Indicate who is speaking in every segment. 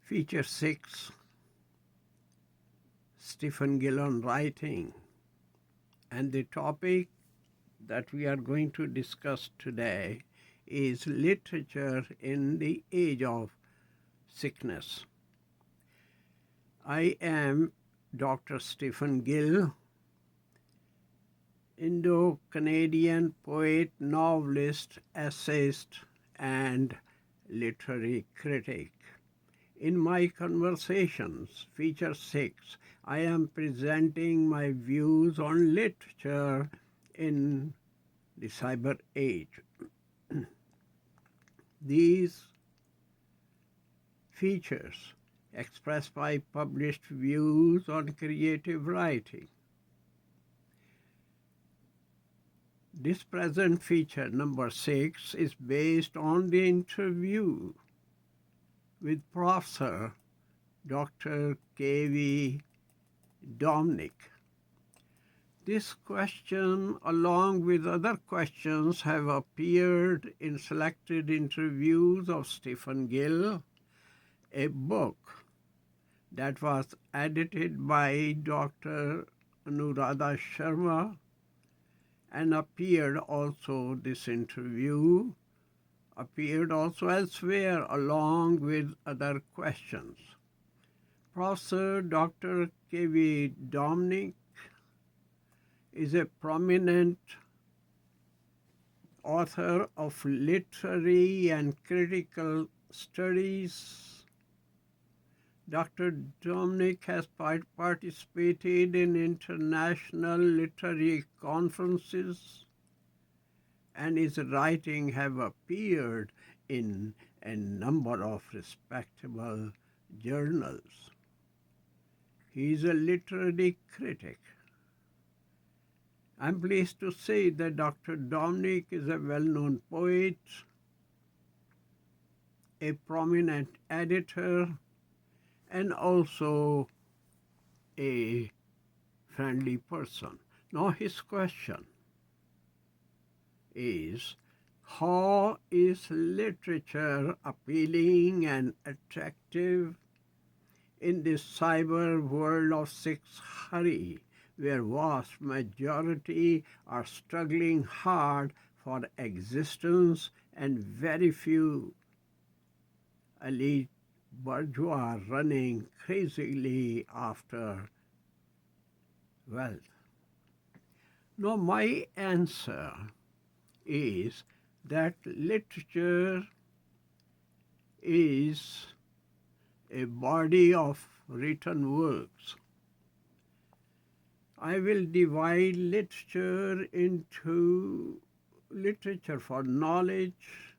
Speaker 1: Feature 6, Stephen Gill on writing. And the topic that we are going to discuss today is literature in the age of sickness. I am Dr. Stephen Gill, Indo-Canadian poet, novelist, essayist, and literary critic. In my conversations, feature 6, I am presenting my views on literature in the cyber age. These features express my published views on creative writing. This present feature, number 6, is based on the interview with Professor Dr. K.V. Dominic. This question, along with other questions, have appeared in selected interviews of Stephen Gill, a book that was edited by Dr. Anuradha Sharma, and appeared also elsewhere along with other questions. Professor Dr. K.V. Dominic is a prominent author of literary and critical studies. Dr. Dominic has participated in international literary conferences, and his writing have appeared in a number of respectable journals. He is a literary critic. I'm pleased to say that Dr. Dominic is a well-known poet, a prominent editor, and also a friendly person. Now his question is, how is literature appealing and attractive in this cyber world of hurry, where vast majority are struggling hard for existence and very few elite bourgeois running crazily after wealth? Now, my answer is that literature is a body of written works. I will divide literature into literature for knowledge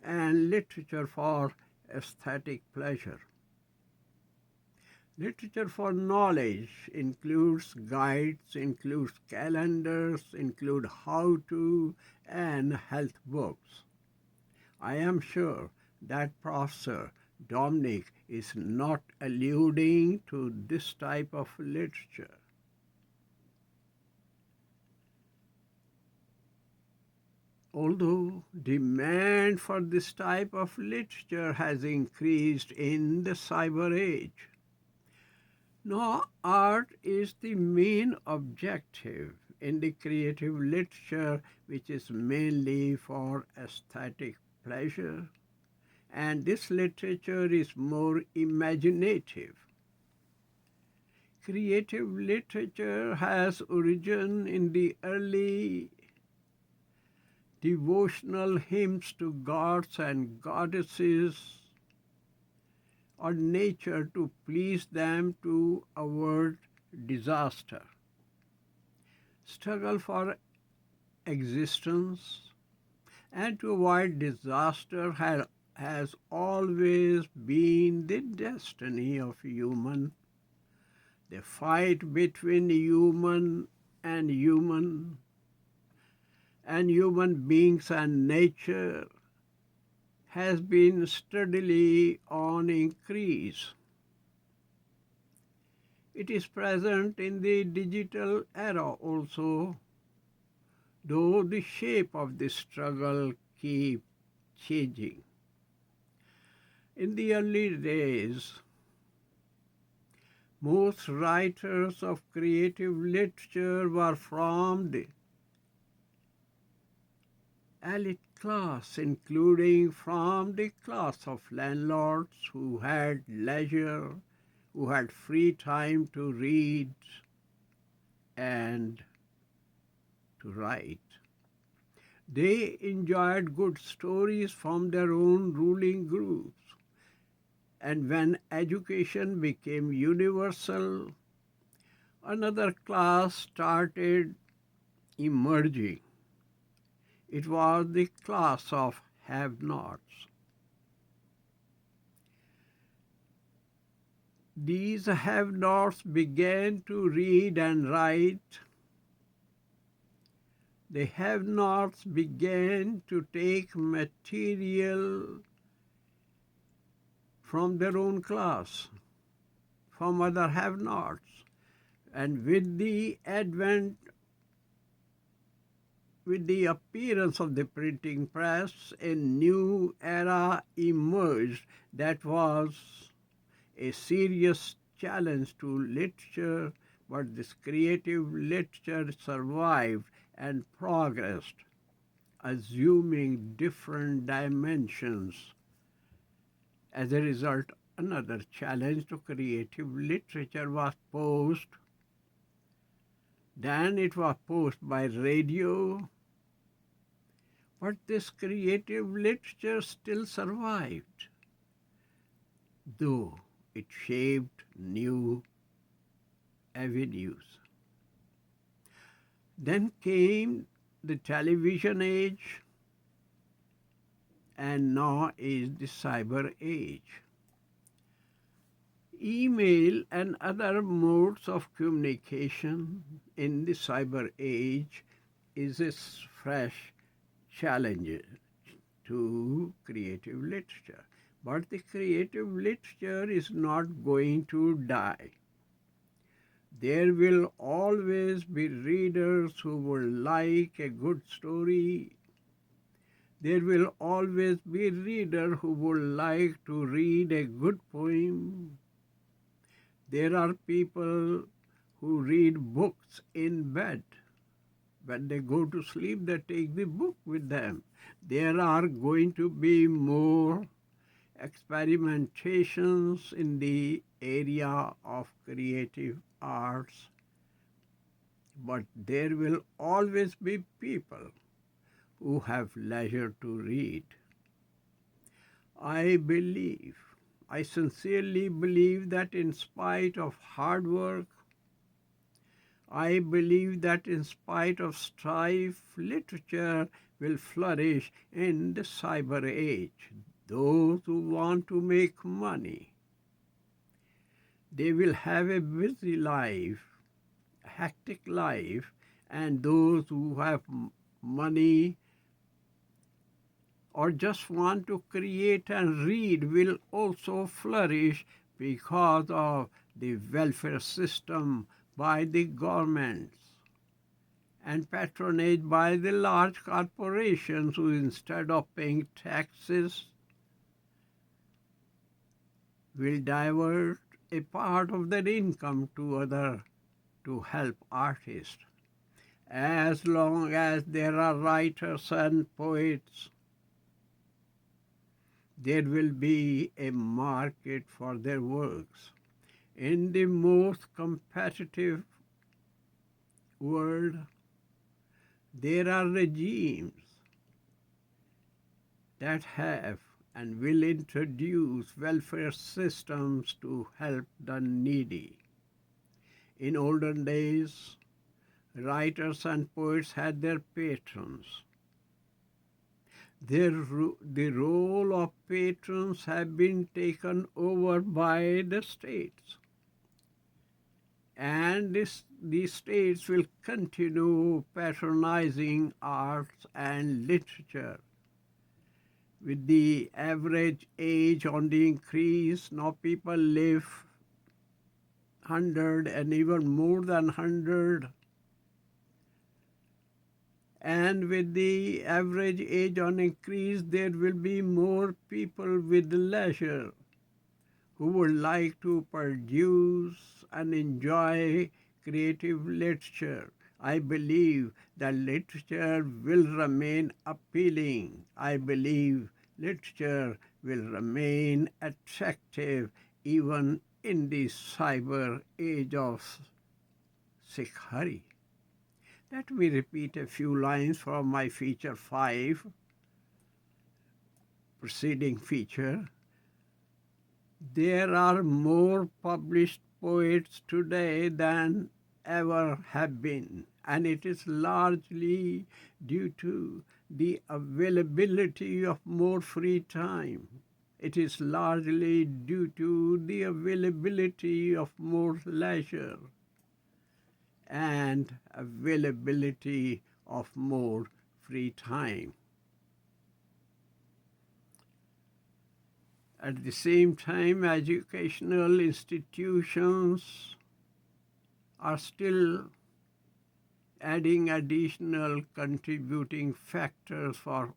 Speaker 1: and literature for aesthetic pleasure. Literature for knowledge includes guides, includes calendars, includes how-to and health books. I am sure that Professor Dominic is not alluding to this type of literature. Although demand for this type of literature has increased in the cyber age, now art is the main objective in the creative literature, which is mainly for aesthetic pleasure, and this literature is more imaginative. Creative literature has origin in the early devotional hymns to gods and goddesses or nature to please them to avoid disaster. Struggle for existence and to avoid disaster has always been the destiny of human. The fight between human beings and nature has been steadily on increase. It is present in the digital era also, though the shape of the struggle keeps changing. In the early days, most writers of creative literature were from the elite class, including from the class of landlords who had leisure, who had free time to read and to write. They enjoyed good stories from their own ruling groups. And when education became universal, another class started emerging. It was the class of have-nots. These have-nots began to read and write. The have-nots began to take material from their own class, from other have-nots. And with the appearance of the printing press, a new era emerged that was a serious challenge to literature, but this creative literature survived and progressed, assuming different dimensions. As a result, another challenge to creative literature was posed. Then it was posed by radio, but this creative literature still survived, though it shaped new avenues. Then came the television age, and now is the cyber age. Email and other modes of communication in the cyber age is a fresh challenge to creative literature. But the creative literature is not going to die. There will always be readers who will like a good story. There will always be readers who would like to read a good poem. There are people who read books in bed. When they go to sleep, they take the book with them. There are going to be more experimentations in the area of creative arts, but there will always be people who have leisure to read. I sincerely believe that in spite of hard work, I believe that in spite of strife, literature will flourish in the cyber age. Those who want to make money, they will have a busy life, a hectic life, and those who have money or just want to create and read will also flourish because of the welfare system by the governments and patronage by the large corporations who, instead of paying taxes, will divert a part of their income to help artists. As long as there are writers and poets, there will be a market for their works. In the most competitive world, there are regimes that have and will introduce welfare systems to help the needy. In olden days, writers and poets had their patrons. The role of patrons have been taken over by the states. And these states will continue patronizing arts and literature. With the average age on the increase, now people live 100 and even more than 100. And with the average age on increase, there will be more people with leisure who would like to produce and enjoy creative literature. I believe that literature will remain appealing. I believe literature will remain attractive even in the cyber age of Sikhari. Let me repeat a few lines from my feature 5, preceding feature. There are more published poets today than ever have been, and it is largely due to the availability of more free time. It is largely due to the availability of more leisure and availability of more free time. At the same time, educational institutions are still adding additional contributing factors for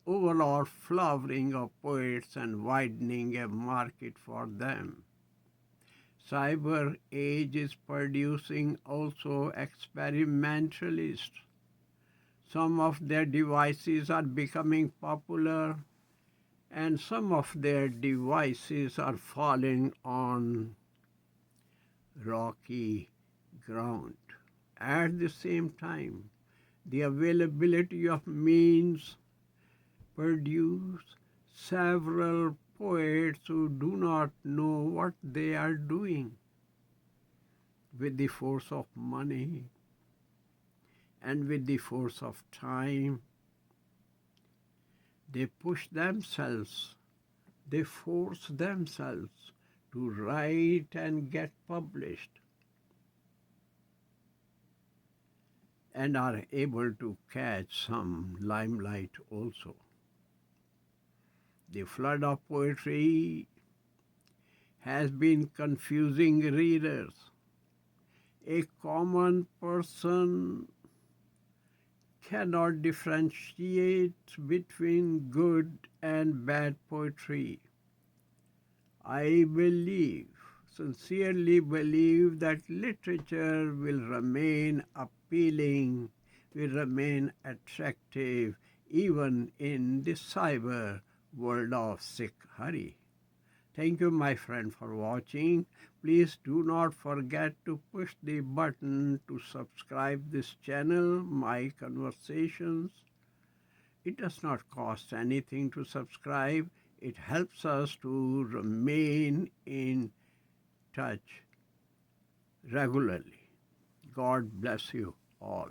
Speaker 1: overall flowering of poets and widening a market for them. Cyber age is producing also experimentalists. Some of their devices are becoming popular, and some of their devices are falling on rocky ground. At the same time, the availability of means produce several poets who do not know what they are doing. With the force of money and with the force of time, they push themselves, they force themselves to write and get published, and are able to catch some limelight also. The flood of poetry has been confusing readers. A common person cannot differentiate between good and bad poetry. I sincerely believe that literature will remain appealing, will remain attractive even in the cyber world of Sikhari. Thank you, my friend, for watching. Please do not forget to push the button to subscribe this channel, My Conversations. It does not cost anything to subscribe. It helps us to remain in touch regularly. God bless you all.